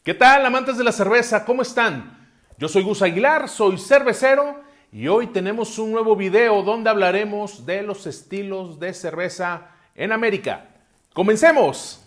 ¿Qué tal, amantes de la cerveza? ¿Cómo están? Yo soy Gus Aguilar, soy cervecero y hoy tenemos un nuevo video donde hablaremos de los estilos de cerveza en América. ¡Comencemos!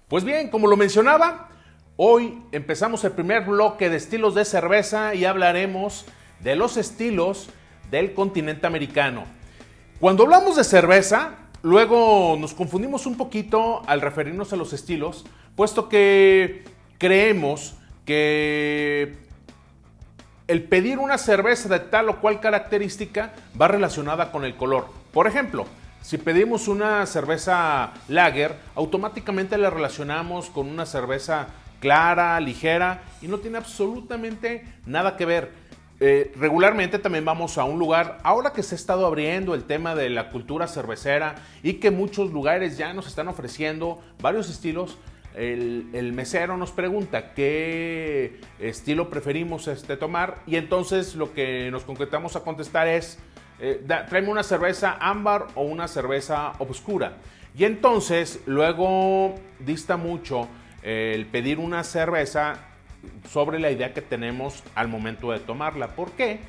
Pues bien, como lo mencionaba, hoy empezamos el primer bloque de estilos de cerveza y hablaremos de los estilos del continente americano. Cuando hablamos de cerveza, luego nos confundimos un poquito al referirnos a los estilos, puesto que creemos que el pedir una cerveza de tal o cual característica va relacionada con el color. Por ejemplo, si pedimos una cerveza lager, automáticamente la relacionamos con una cerveza clara, ligera y no tiene absolutamente nada que ver. Regularmente también vamos a un lugar, ahora que se ha estado abriendo el tema de la cultura cervecera y que muchos lugares ya nos están ofreciendo varios estilos, el mesero nos pregunta qué estilo preferimos tomar y entonces lo que nos concretamos a contestar es tráeme una cerveza ámbar o una cerveza oscura. Y entonces luego dista mucho el pedir una cerveza sobre la idea que tenemos al momento de tomarla. ¿Por qué?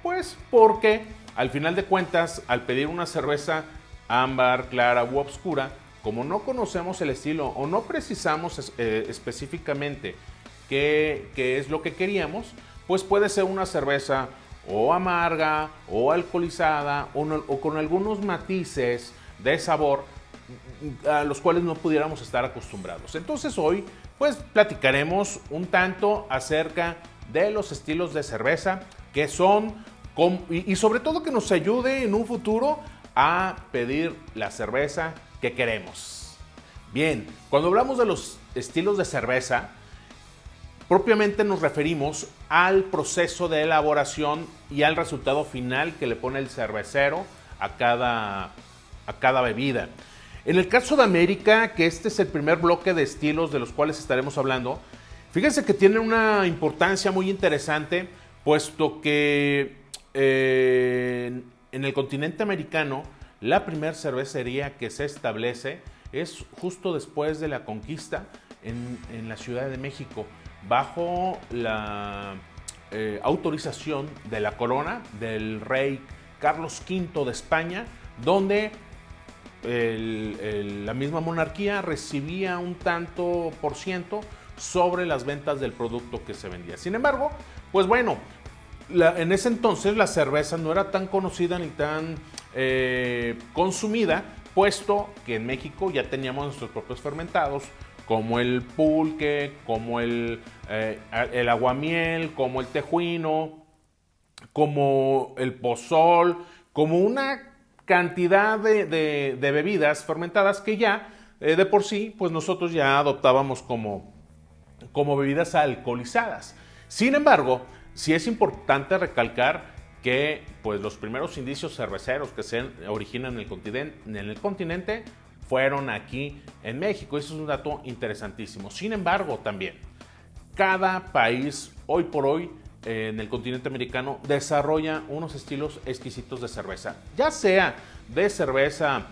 Pues porque al final de cuentas, al pedir una cerveza ámbar, clara u oscura, como no conocemos el estilo o no precisamos específicamente qué es lo que queríamos, pues puede ser una cerveza o amarga o alcoholizada o con algunos matices de sabor a los cuales no pudiéramos estar acostumbrados. Entonces hoy pues platicaremos un tanto acerca de los estilos de cerveza que son y sobre todo que nos ayude en un futuro a pedir la cerveza que queremos. Bien, cuando hablamos de los estilos de cerveza, propiamente nos referimos al proceso de elaboración y al resultado final que le pone el cervecero a cada bebida. En el caso de América, que este es el primer bloque de estilos de los cuales estaremos hablando, fíjense que tiene una importancia muy interesante, puesto que en el continente americano, la primera cervecería que se establece es justo después de la conquista en la Ciudad de México, bajo la autorización de la corona del rey Carlos V de España, donde la misma monarquía recibía un tanto por ciento sobre las ventas del producto que se vendía. Sin embargo, pues bueno, en ese entonces la cerveza no era tan conocida ni tan consumida, puesto que en México ya teníamos nuestros propios fermentados, como el pulque, como el aguamiel, como el tejuino, como el pozol, como una cantidad de bebidas fermentadas que ya de por sí pues nosotros ya adoptábamos como bebidas alcoholizadas. Sin embargo, sí es importante recalcar que pues los primeros indicios cerveceros que se originan en el continente fueron aquí en México. Eso es un dato interesantísimo. Sin embargo, también cada país hoy por hoy en el continente americano desarrolla unos estilos exquisitos de cerveza, ya sea de cerveza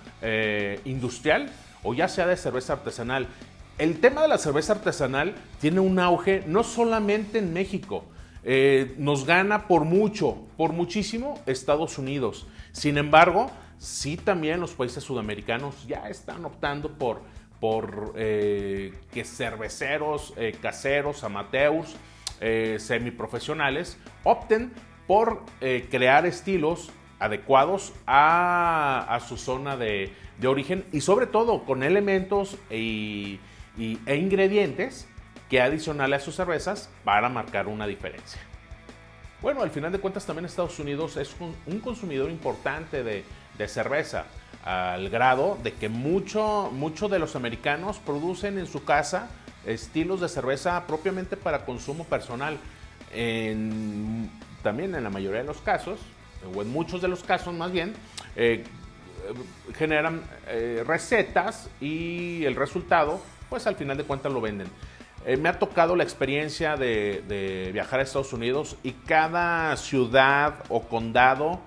industrial o ya sea de cerveza artesanal. El tema de la cerveza artesanal tiene un auge no solamente en México, nos gana por muchísimo Estados Unidos. Sin embargo, sí también los países sudamericanos ya están optando por que cerveceros caseros, amateurs, semiprofesionales opten por crear estilos adecuados a su zona de origen y sobre todo con elementos e ingredientes que adicionales a sus cervezas para marcar una diferencia. Bueno, al final de cuentas también Estados Unidos es un consumidor importante de cerveza, al grado de que mucho de los americanos producen en su casa estilos de cerveza propiamente para consumo personal. También en la mayoría de los casos, o en muchos de los casos más bien, generan recetas y el resultado, pues al final de cuentas lo venden. Me ha tocado la experiencia de viajar a Estados Unidos y cada ciudad o condado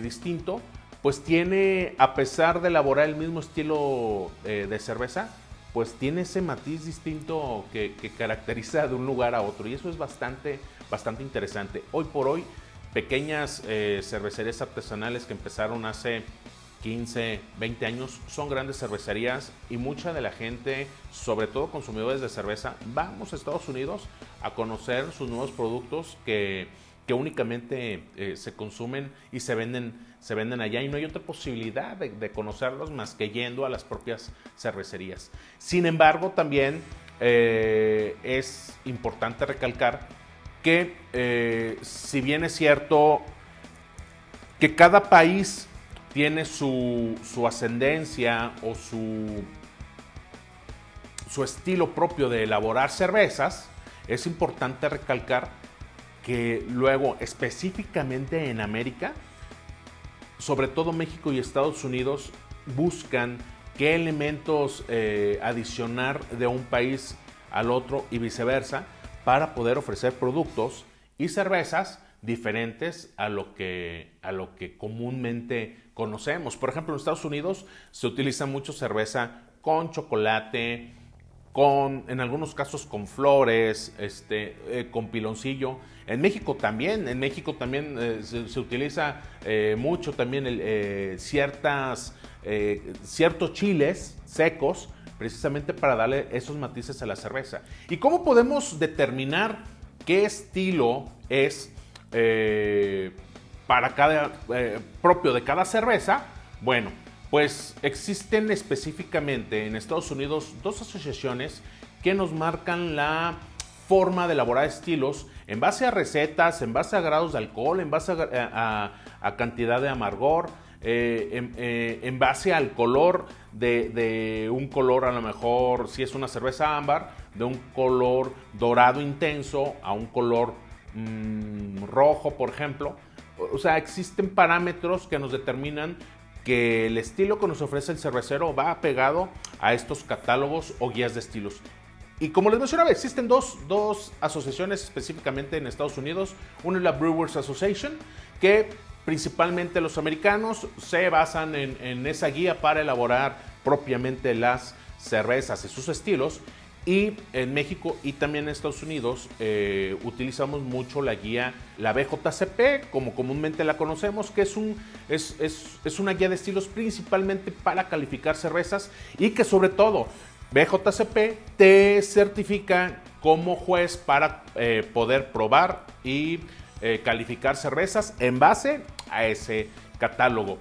distinto, pues tiene, a pesar de elaborar el mismo estilo de cerveza, pues tiene ese matiz distinto que caracteriza de un lugar a otro, y eso es bastante interesante. Hoy por hoy, pequeñas cervecerías artesanales que empezaron hace 15, 20 años, son grandes cervecerías, y mucha de la gente, sobre todo consumidores de cerveza, vamos a Estados Unidos a conocer sus nuevos productos que únicamente se consumen y se venden allá, y no hay otra posibilidad de conocerlos más que yendo a las propias cervecerías. Sin embargo, también es importante recalcar que si bien es cierto que cada país tiene su ascendencia o su estilo propio de elaborar cervezas, es importante recalcar que luego, específicamente en América, sobre todo México y Estados Unidos, buscan qué elementos adicionar de un país al otro y viceversa, para poder ofrecer productos y cervezas diferentes a lo que comúnmente conocemos. Por ejemplo, en Estados Unidos se utiliza mucho cerveza con chocolate, en algunos casos con flores, con piloncillo. En México también se utiliza mucho también ciertos chiles secos, precisamente para darle esos matices a la cerveza. ¿Y cómo podemos determinar qué estilo es propio de cada cerveza? Bueno, pues existen específicamente en Estados Unidos dos asociaciones que nos marcan la forma de elaborar estilos en base a recetas, en base a grados de alcohol, en base a cantidad de amargor, en base al color de un color, a lo mejor si es una cerveza ámbar, de un color dorado intenso a un color rojo, por ejemplo. O sea, existen parámetros que nos determinan que el estilo que nos ofrece el cervecero va apegado a estos catálogos o guías de estilos. Y como les mencionaba, existen dos asociaciones específicamente en Estados Unidos. Una es la Brewers Association, que principalmente los americanos se basan en esa guía para elaborar propiamente las cervezas y sus estilos. Y en México y también en Estados Unidos utilizamos mucho la guía, la BJCP, como comúnmente la conocemos, que es una guía de estilos principalmente para calificar cervezas, y que sobre todo BJCP te certifica como juez para poder probar y calificar cervezas en base a ese catálogo.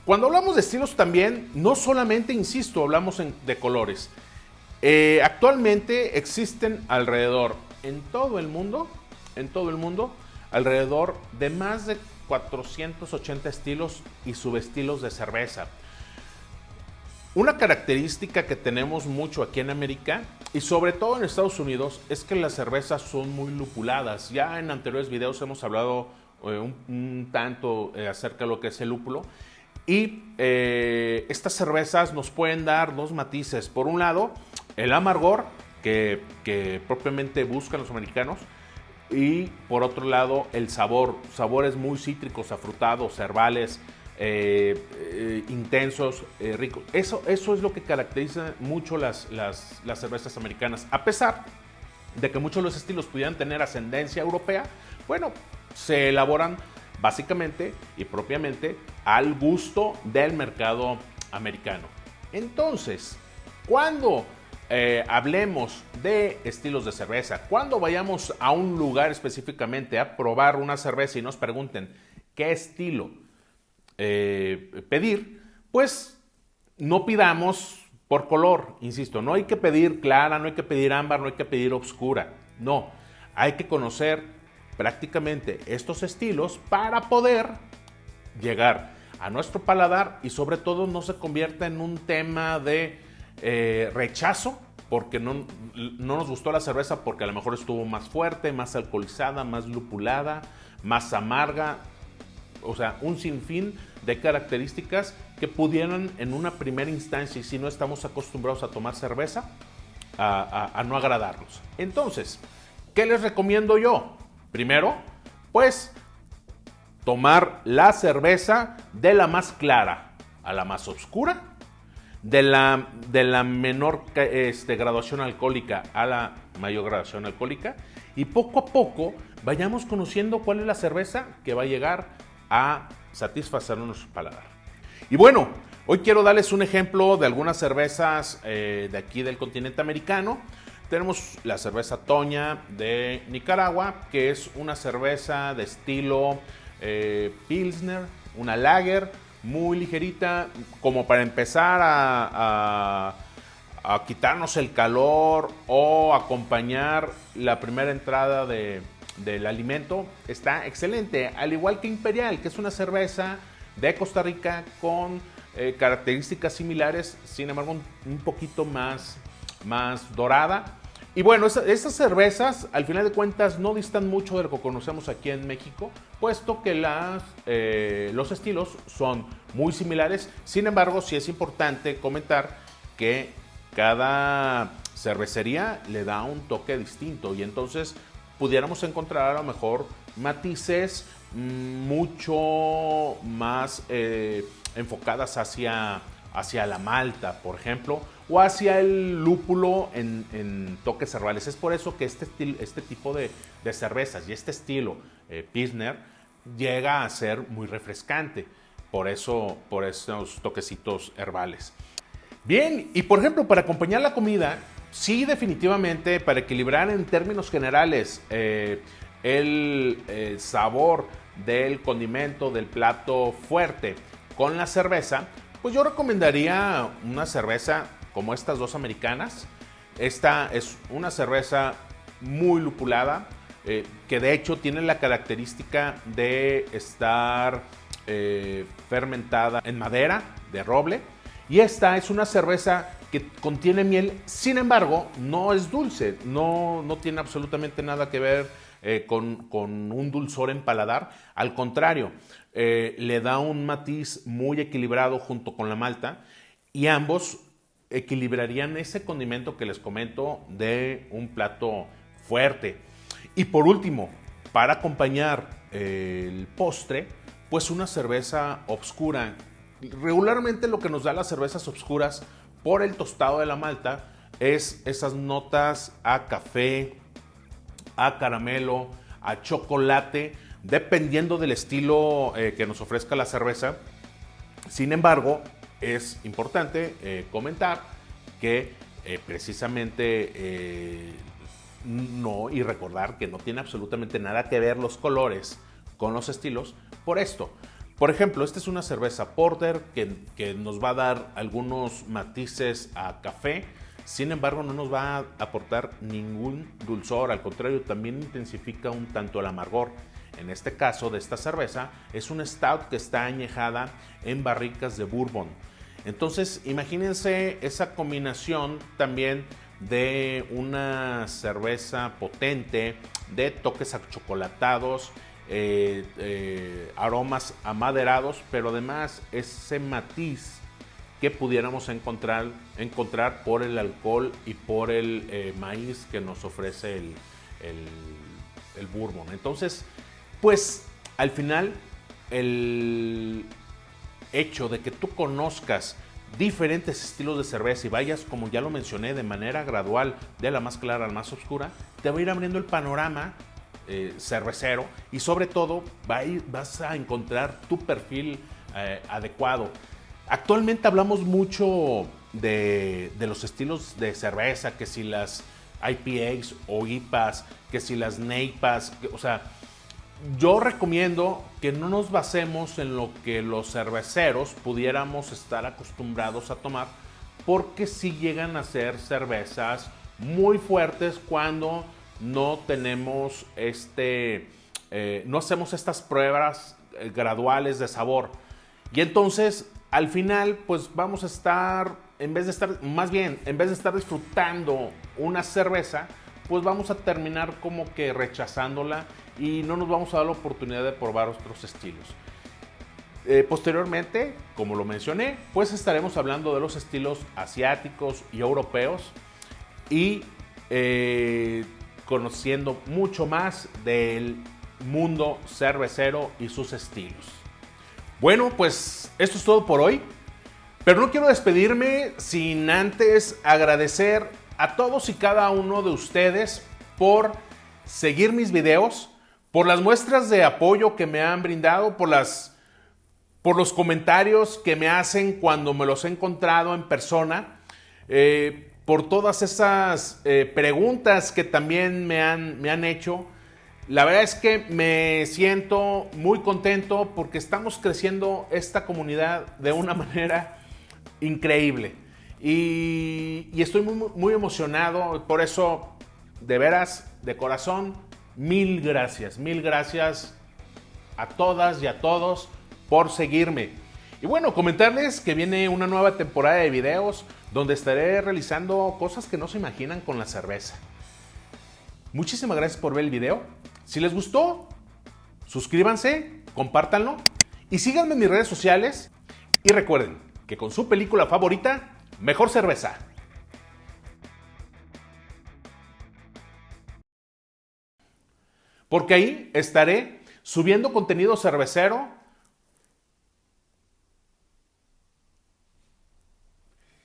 Cuando hablamos de estilos también, no solamente, insisto, hablamos de colores. Actualmente existen alrededor, en todo el mundo, alrededor de más de 480 estilos y subestilos de cerveza. Una característica que tenemos mucho aquí en América y sobre todo en Estados Unidos es que las cervezas son muy lupuladas. Ya en anteriores videos hemos hablado un tanto acerca de lo que es el lúpulo. Y estas cervezas nos pueden dar dos matices. Por un lado, el amargor que propiamente buscan los americanos, y por otro lado, el sabor. Sabores muy cítricos, afrutados, herbales, intensos, ricos. Eso es lo que caracteriza mucho las cervezas americanas. A pesar de que muchos de los estilos pudieran tener ascendencia europea, bueno, se elaboran básicamente y propiamente al gusto del mercado americano. Entonces, cuando hablemos de estilos de cerveza, cuando vayamos a un lugar específicamente a probar una cerveza y nos pregunten qué estilo pedir, pues no pidamos por color, insisto, no hay que pedir clara, no hay que pedir ámbar, no hay que pedir oscura, no, hay que conocer prácticamente estos estilos para poder llegar a nuestro paladar y sobre todo no se convierta en un tema de rechazo porque no nos gustó la cerveza porque a lo mejor estuvo más fuerte, más alcoholizada, más lupulada, más amarga. O sea, un sinfín de características que pudieran en una primera instancia, y si no estamos acostumbrados a tomar cerveza, a no agradarlos. Entonces, ¿qué les recomiendo yo? Primero, pues tomar la cerveza de la más clara a la más oscura, de la menor graduación alcohólica a la mayor graduación alcohólica, y poco a poco vayamos conociendo cuál es la cerveza que va a llegar a satisfacer nuestro paladar. Y bueno, hoy quiero darles un ejemplo de algunas cervezas de aquí del continente americano. Tenemos la cerveza Toña de Nicaragua, que es una cerveza de estilo Pilsner, una lager muy ligerita, como para empezar a quitarnos el calor o acompañar la primera entrada del alimento. Está excelente, al igual que Imperial, que es una cerveza de Costa Rica con características similares, sin embargo un poquito más dorada. Y bueno, estas cervezas al final de cuentas no distan mucho de lo que conocemos aquí en México, puesto que los estilos son muy similares. Sin embargo, sí es importante comentar que cada cervecería le da un toque distinto, y entonces pudiéramos encontrar a lo mejor matices mucho más enfocadas hacia la malta, por ejemplo, o hacia el lúpulo en toques herbales. Es por eso que este tipo de cervezas y este estilo Pilsner llega a ser muy refrescante, por esos toquecitos herbales. Bien, y por ejemplo, para acompañar la comida, sí, definitivamente, para equilibrar en términos generales el sabor del condimento, del plato fuerte con la cerveza, pues yo recomendaría una cerveza como estas dos americanas. Esta es una cerveza muy lupulada, que de hecho tiene la característica de estar fermentada en madera de roble. Y esta es una cerveza que contiene miel, sin embargo, no es dulce, no tiene absolutamente nada que ver con un dulzor en paladar. Al contrario, le da un matiz muy equilibrado junto con la malta, y ambos equilibrarían ese condimento que les comento de un plato fuerte. Y por último, para acompañar el postre, pues una cerveza oscura. Regularmente lo que nos da las cervezas oscuras por el tostado de la malta es esas notas a café, a caramelo, a chocolate, dependiendo del estilo que nos ofrezca la cerveza. Sin embargo, es importante comentar que precisamente no, y recordar que no tiene absolutamente nada que ver los colores con los estilos por esto. Por ejemplo, esta es una cerveza porter que nos va a dar algunos matices a café. Sin embargo, no nos va a aportar ningún dulzor, al contrario, también intensifica un tanto el amargor. En este caso de esta cerveza es un stout que está añejada en barricas de bourbon. Entonces, imagínense esa combinación también de una cerveza potente, de toques achocolatados, aromas amaderados, pero además ese matiz que pudiéramos encontrar por el alcohol y por el maíz que nos ofrece el bourbon. Entonces, pues al final el hecho de que tú conozcas diferentes estilos de cerveza y vayas, como ya lo mencioné, de manera gradual de la más clara a la más oscura, te va a ir abriendo el panorama cervecero, y sobre todo vas a encontrar tu perfil adecuado. Actualmente hablamos mucho de los estilos de cerveza, que si las IPAs o IPAs, que si las NEIPAs, o sea, yo recomiendo que no nos basemos en lo que los cerveceros pudiéramos estar acostumbrados a tomar, porque sí llegan a ser cervezas muy fuertes cuando no tenemos no hacemos estas pruebas graduales de sabor. Y entonces, al final, pues vamos a estar, en vez de estar disfrutando una cerveza, pues vamos a terminar como que rechazándola y no nos vamos a dar la oportunidad de probar otros estilos. Posteriormente, como lo mencioné, pues estaremos hablando de los estilos asiáticos y europeos. y conociendo mucho más del mundo cervecero y sus estilos. Bueno, pues esto es todo por hoy, pero no quiero despedirme sin antes agradecer a todos y cada uno de ustedes por seguir mis videos, por las muestras de apoyo que me han brindado, por los comentarios que me hacen cuando me los he encontrado en persona, por todas esas preguntas que también me han hecho. La verdad es que me siento muy contento porque estamos creciendo esta comunidad de una manera increíble. Y estoy muy emocionado. Por eso, de veras, de corazón, mil gracias a todas y a todos por seguirme. Y bueno, comentarles que viene una nueva temporada de videos donde estaré realizando cosas que no se imaginan con la cerveza. Muchísimas gracias por ver el video. Si les gustó, suscríbanse, compártanlo y síganme en mis redes sociales. Y recuerden que con su película favorita, mejor cerveza. Porque ahí estaré subiendo contenido cervecero